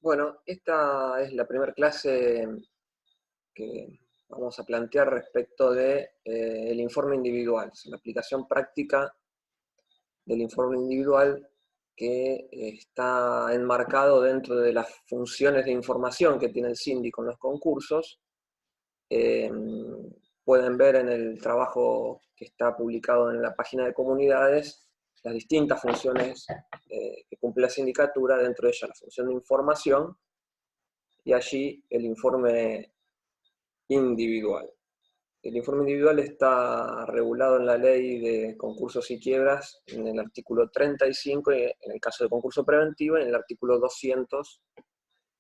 Bueno, esta es la primera clase que vamos a plantear respecto de el informe individual, la aplicación práctica del informe individual que está enmarcado dentro de las funciones de información que tiene el síndico en los concursos. Pueden ver en el trabajo que está publicado en la página de comunidades las distintas funciones que cumple la sindicatura, dentro de ella la función de información, y allí el informe individual. El informe individual está regulado en la ley de concursos y quiebras en el artículo 35 en el caso de concurso preventivo y en el artículo 200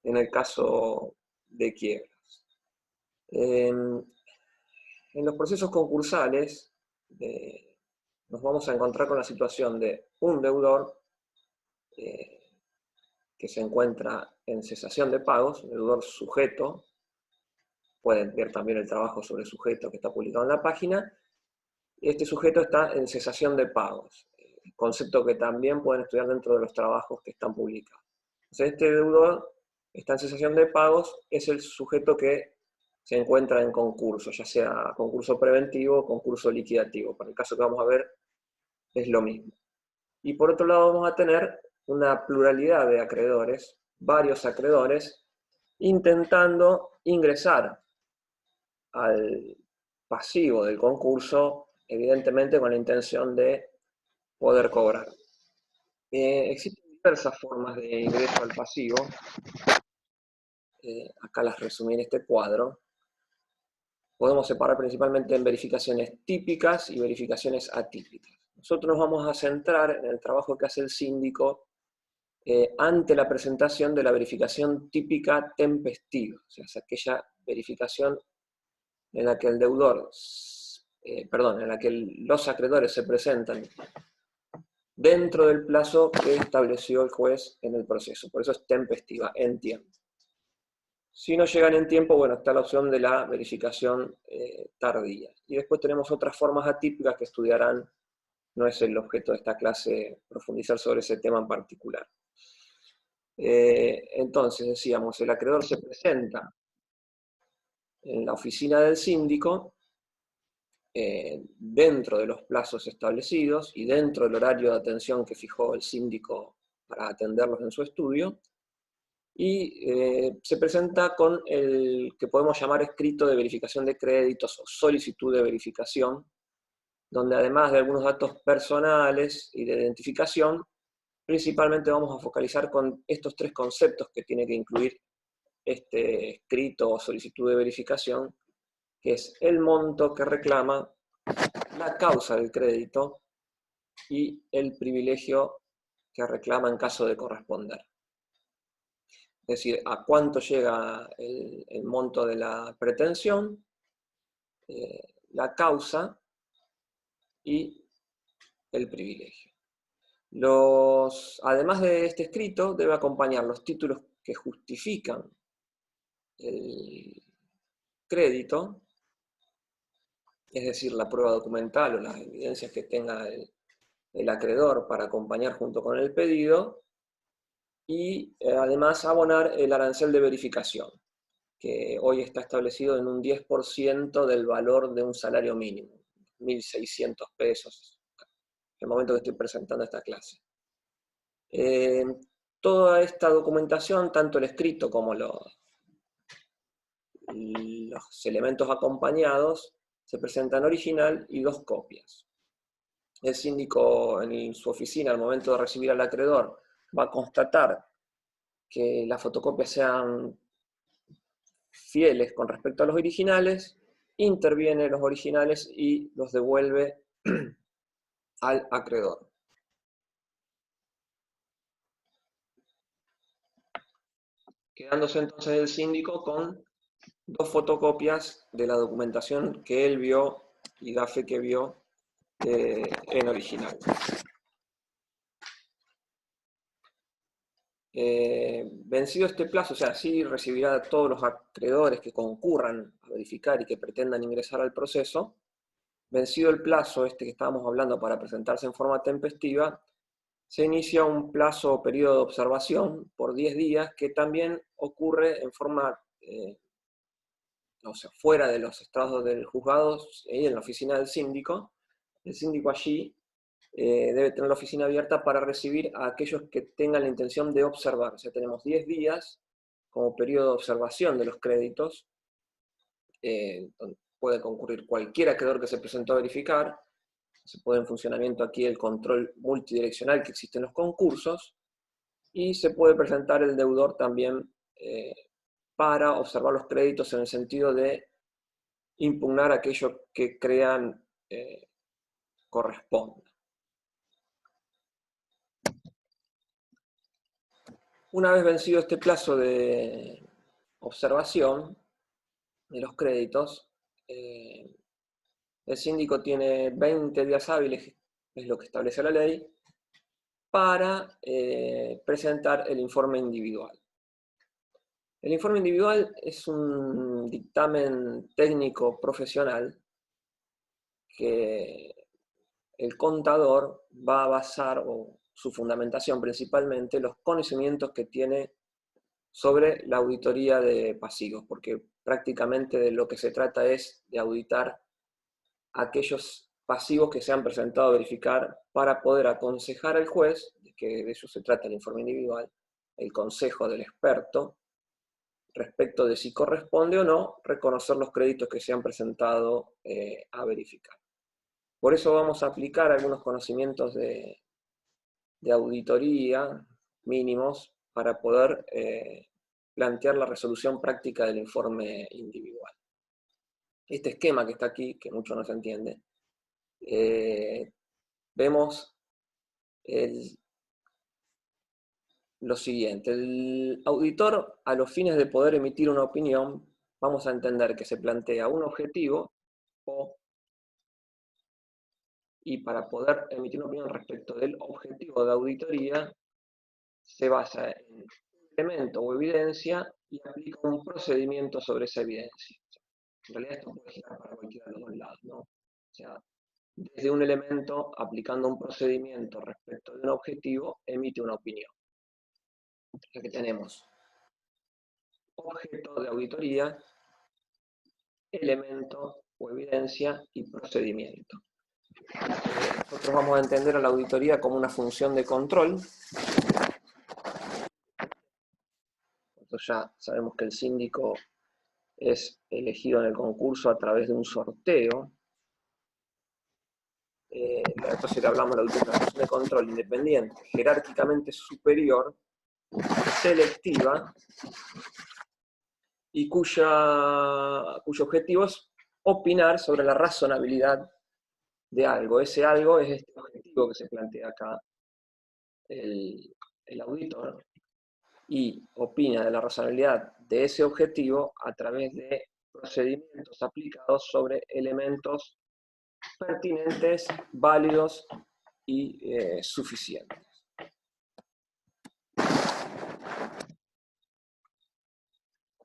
en el caso de quiebras. En los procesos concursales nos vamos a encontrar con la situación de un deudor que se encuentra en cesación de pagos, deudor sujeto. Pueden ver también el trabajo sobre el sujeto que está publicado en la página. Este sujeto está en cesación de pagos, concepto que también pueden estudiar dentro de los trabajos que están publicados. Entonces, este deudor está en cesación de pagos, es el sujeto que se encuentra en concurso, ya sea concurso preventivo o concurso liquidativo. Para el caso que vamos a ver, es lo mismo. Y por otro lado vamos a tener una pluralidad de acreedores, varios acreedores, intentando ingresar al pasivo del concurso, evidentemente con la intención de poder cobrar. Existen diversas formas de ingreso al pasivo. Acá las resumí en este cuadro. Podemos separar principalmente en verificaciones típicas y verificaciones atípicas. Nosotros nos vamos a centrar en el trabajo que hace el síndico ante la presentación de la verificación típica tempestiva, o sea, es aquella verificación en la que el deudor, en la que los acreedores se presentan dentro del plazo que estableció el juez en el proceso. Por eso es tempestiva, en tiempo. Si no llegan en tiempo, bueno, está la opción de la verificación tardía. Y después tenemos otras formas atípicas que estudiarán, no es el objeto de esta clase profundizar sobre ese tema en particular. Entonces, decíamos, el acreedor se presenta en la oficina del síndico dentro de los plazos establecidos y dentro del horario de atención que fijó el síndico para atenderlos en su estudio, y se presenta con el que podemos llamar escrito de verificación de créditos o solicitud de verificación, donde además de algunos datos personales y de identificación, principalmente vamos a focalizar con estos tres conceptos que tiene que incluir este escrito o solicitud de verificación, que es el monto que reclama, la causa del crédito y el privilegio que reclama en caso de corresponder. Es decir, a cuánto llega el monto de la pretensión, la causa y el privilegio. Además de este escrito, debe acompañar los títulos que justifican el crédito, es decir, la prueba documental o las evidencias que tenga el acreedor para acompañar junto con el pedido, y además abonar el arancel de verificación, que hoy está establecido en un 10% del valor de un salario mínimo, 1.600 pesos, en el momento que estoy presentando esta clase. Toda esta documentación, tanto el escrito como los elementos acompañados, se presentan original y 2 copias. El síndico en su oficina, al momento de recibir al acreedor, va a constatar que las fotocopias sean fieles con respecto a los originales, interviene los originales y los devuelve al acreedor. Quedándose entonces el síndico con 2 fotocopias de la documentación que él vio y da fe que vio en original. Vencido este plazo, o sea, sí recibirá a todos los acreedores que concurran a verificar y que pretendan ingresar al proceso. Vencido el plazo este que estábamos hablando para presentarse en forma tempestiva, se inicia un plazo o periodo de observación por 10 días que también ocurre en forma, o sea, fuera de los estrados del juzgado y en la oficina del síndico. El síndico allí debe tener la oficina abierta para recibir a aquellos que tengan la intención de observar. O sea, tenemos 10 días como periodo de observación de los créditos, donde puede concurrir cualquier acreedor que se presentó a verificar. Se pone en funcionamiento aquí el control multidireccional que existe en los concursos, y se puede presentar el deudor también para observar los créditos en el sentido de impugnar aquello que crean corresponda. Una vez vencido este plazo de observación de los créditos, el síndico tiene 20 días hábiles, es lo que establece la ley, para presentar el informe individual. El informe individual es un dictamen técnico profesional que el contador va a basar, o su fundamentación principalmente, los conocimientos que tiene sobre la auditoría de pasivos, porque prácticamente de lo que se trata es de auditar aquellos pasivos que se han presentado a verificar para poder aconsejar al juez, que de eso se trata el informe individual, el consejo del experto, respecto de si corresponde o no reconocer los créditos que se han presentado a verificar. Por eso vamos a aplicar algunos conocimientos de auditoría mínimos para poder plantear la resolución práctica del informe individual. Este esquema que está aquí, que mucho no se entiende, vemos lo siguiente. El auditor, a los fines de poder emitir una opinión, vamos a entender que se plantea un objetivo y para poder emitir una opinión respecto del objetivo de auditoría, se basa en un elemento o evidencia y aplica un procedimiento sobre esa evidencia. En realidad esto puede girar para cualquiera de los dos lados, ¿no? O sea, desde un elemento, aplicando un procedimiento respecto de un objetivo, emite una opinión. O sea que tenemos objeto de auditoría, elemento o evidencia y procedimiento. Nosotros vamos a entender a la auditoría como una función de control. Entonces ya sabemos que el síndico es elegido en el concurso a través de un sorteo. Entonces hablamos de una función de control independiente, jerárquicamente superior, selectiva, y cuyo objetivo es opinar sobre la razonabilidad de algo. Ese algo es este objetivo que se plantea acá el auditor, y opina de la razonabilidad de ese objetivo a través de procedimientos aplicados sobre elementos pertinentes, válidos y suficientes.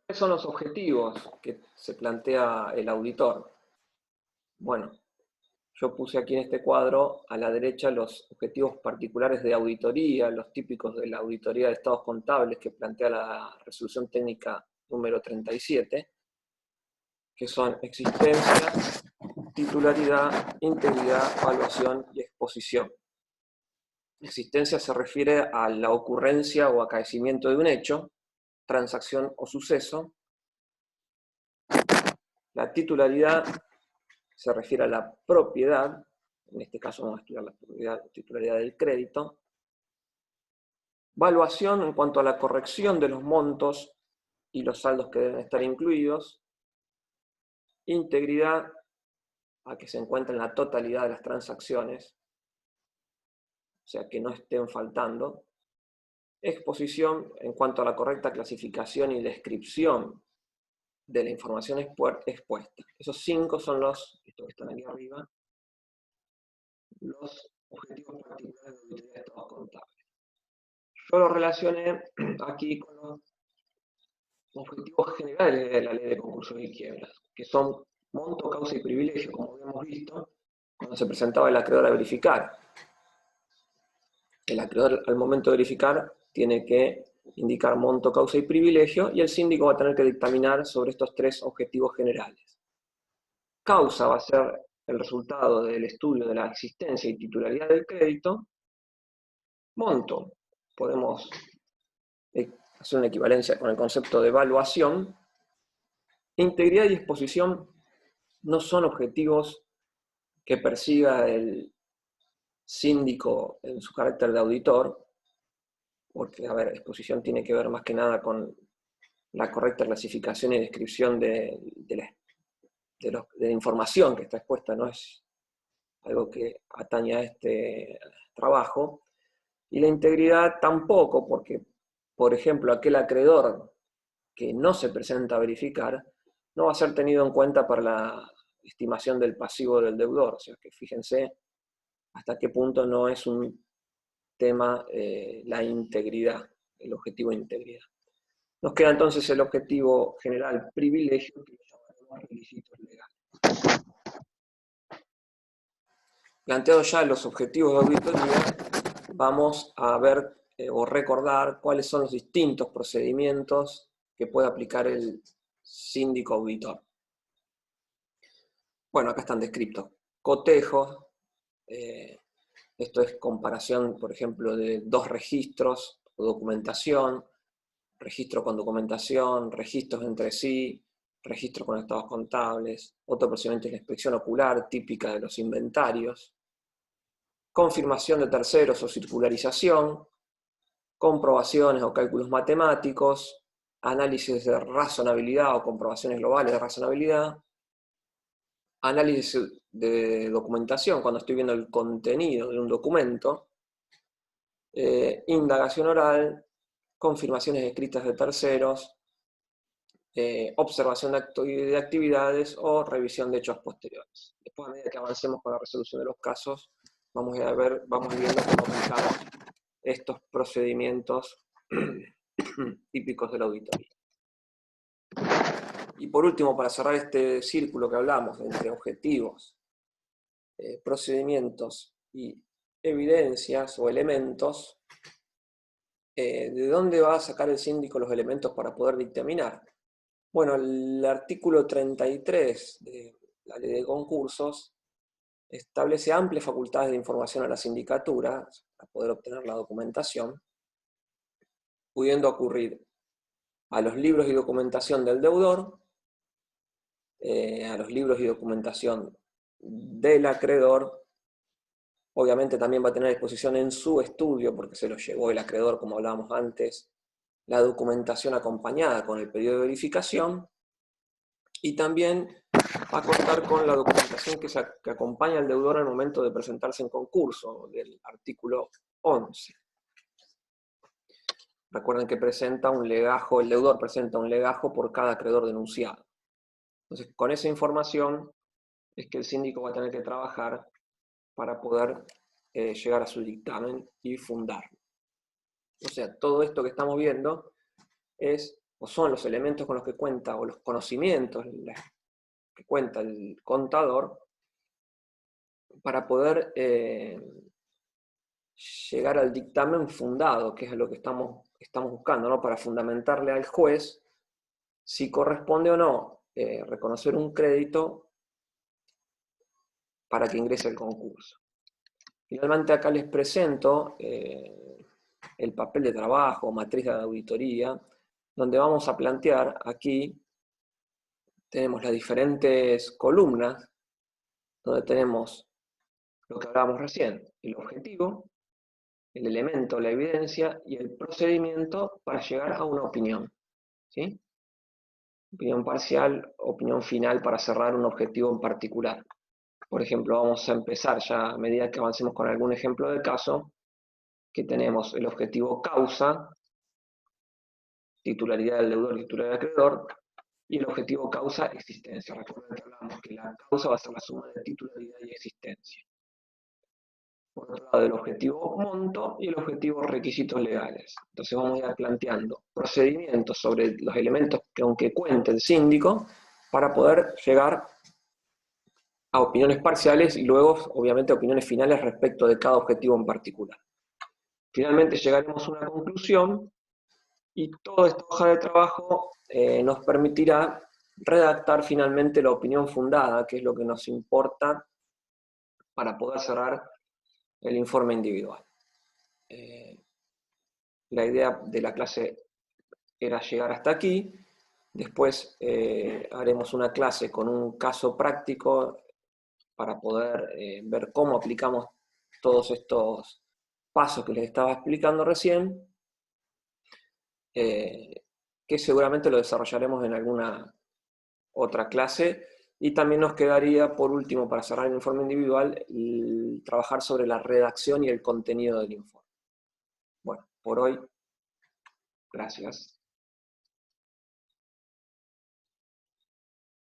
¿Cuáles son los objetivos que se plantea el auditor? Bueno, yo puse aquí en este cuadro a la derecha los objetivos particulares de auditoría, los típicos de la auditoría de estados contables que plantea la resolución técnica número 37, que son existencia, titularidad, integridad, evaluación y exposición. Existencia se refiere a la ocurrencia o acaecimiento de un hecho, transacción o suceso. La titularidad se refiere a la propiedad, en este caso vamos a estudiar la titularidad del crédito. Valuación en cuanto a la corrección de los montos y los saldos que deben estar incluidos. Integridad, a que se encuentre en la totalidad de las transacciones, o sea, que no estén faltando. Exposición, en cuanto a la correcta clasificación y descripción de la información expuesta. Esos 5 son los, estos que están aquí arriba, los objetivos particulares de auditoría de estados contables. Yo lo relacioné aquí con los objetivos generales de la ley de concursos y quiebras, que son monto, causa y privilegio, como habíamos visto cuando se presentaba el acreedor a verificar. El acreedor al momento de verificar tiene que indicar monto, causa y privilegio, y el síndico va a tener que dictaminar sobre estos tres objetivos generales. Causa va a ser el resultado del estudio de la existencia y titularidad del crédito. Monto, podemos hacer una equivalencia con el concepto de evaluación. Integridad y exposición no son objetivos que persiga el síndico en su carácter de auditor, porque, a ver, exposición tiene que ver más que nada con la correcta clasificación y descripción de la información que está expuesta, no es algo que atañe a este trabajo. Y la integridad tampoco, porque, por ejemplo, aquel acreedor que no se presenta a verificar no va a ser tenido en cuenta para la estimación del pasivo del deudor. O sea que fíjense hasta qué punto no es un tema la integridad, el objetivo de integridad. Nos queda entonces el objetivo general privilegio, que llamaremos requisitos legales. Planteados ya los objetivos de auditoría, vamos a ver o recordar cuáles son los distintos procedimientos que puede aplicar el síndico auditor. Bueno, acá están descritos. Cotejos, esto es comparación, por ejemplo, de dos registros o documentación, registro con documentación, registros entre sí, registros con estados contables. Otro procedimiento es la inspección ocular, típica de los inventarios. Confirmación de terceros o circularización, comprobaciones o cálculos matemáticos, análisis de razonabilidad o comprobaciones globales de razonabilidad, análisis de documentación cuando estoy viendo el contenido de un documento, indagación oral, confirmaciones escritas de terceros, observación de actividades o revisión de hechos posteriores. Después, a medida que avancemos con la resolución de los casos, vamos viendo cómo aplicamos estos procedimientos típicos de la auditoría. Y por último, para cerrar este círculo que hablamos entre objetivos, procedimientos y evidencias o elementos, ¿de dónde va a sacar el síndico los elementos para poder dictaminar? Bueno, el artículo 33 de la Ley de Concursos establece amplias facultades de información a la sindicatura para poder obtener la documentación, pudiendo acudir a los libros y documentación del deudor, a los libros y documentación del acreedor. Obviamente también va a tener a disposición en su estudio, porque se lo llevó el acreedor, como hablábamos antes, la documentación acompañada con el pedido de verificación, y también va a contar con la documentación que acompaña al deudor al momento de presentarse en concurso, del artículo 11. Recuerden que presenta un legajo, el deudor presenta un legajo por cada acreedor denunciado. Entonces, con esa información es que el síndico va a tener que trabajar para poder llegar a su dictamen y fundarlo. O sea, todo esto que estamos viendo son los elementos con los que cuenta, o los conocimientos que cuenta el contador para poder llegar al dictamen fundado, que es lo que estamos buscando, ¿no? Para fundamentarle al juez si corresponde o no reconocer un crédito para que ingrese el concurso. Finalmente acá les presento el papel de trabajo, matriz de auditoría, donde vamos a plantear aquí, tenemos las diferentes columnas, donde tenemos lo que hablábamos recién, el objetivo, el elemento, la evidencia y el procedimiento para llegar a una opinión. ¿Sí? Opinión parcial, opinión final para cerrar un objetivo en particular. Por ejemplo, vamos a empezar ya a medida que avancemos con algún ejemplo de caso, que tenemos el objetivo causa, titularidad del deudor y titularidad del acreedor, y el objetivo causa existencia. Recuerden que hablamos que la causa va a ser la suma de titularidad y existencia. Por otro lado, el objetivo monto y el objetivo requisitos legales. Entonces vamos a ir planteando procedimientos sobre los elementos que aunque cuente el síndico para poder llegar a opiniones parciales y luego, obviamente, opiniones finales respecto de cada objetivo en particular. Finalmente llegaremos a una conclusión y toda esta hoja de trabajo nos permitirá redactar finalmente la opinión fundada, que es lo que nos importa para poder cerrar el informe individual. La idea de la clase era llegar hasta aquí. Después haremos una clase con un caso práctico para poder ver cómo aplicamos todos estos pasos que les estaba explicando recién, que seguramente lo desarrollaremos en alguna otra clase. Y también nos quedaría, por último, para cerrar el informe individual, trabajar sobre la redacción y el contenido del informe. Bueno, por hoy, gracias.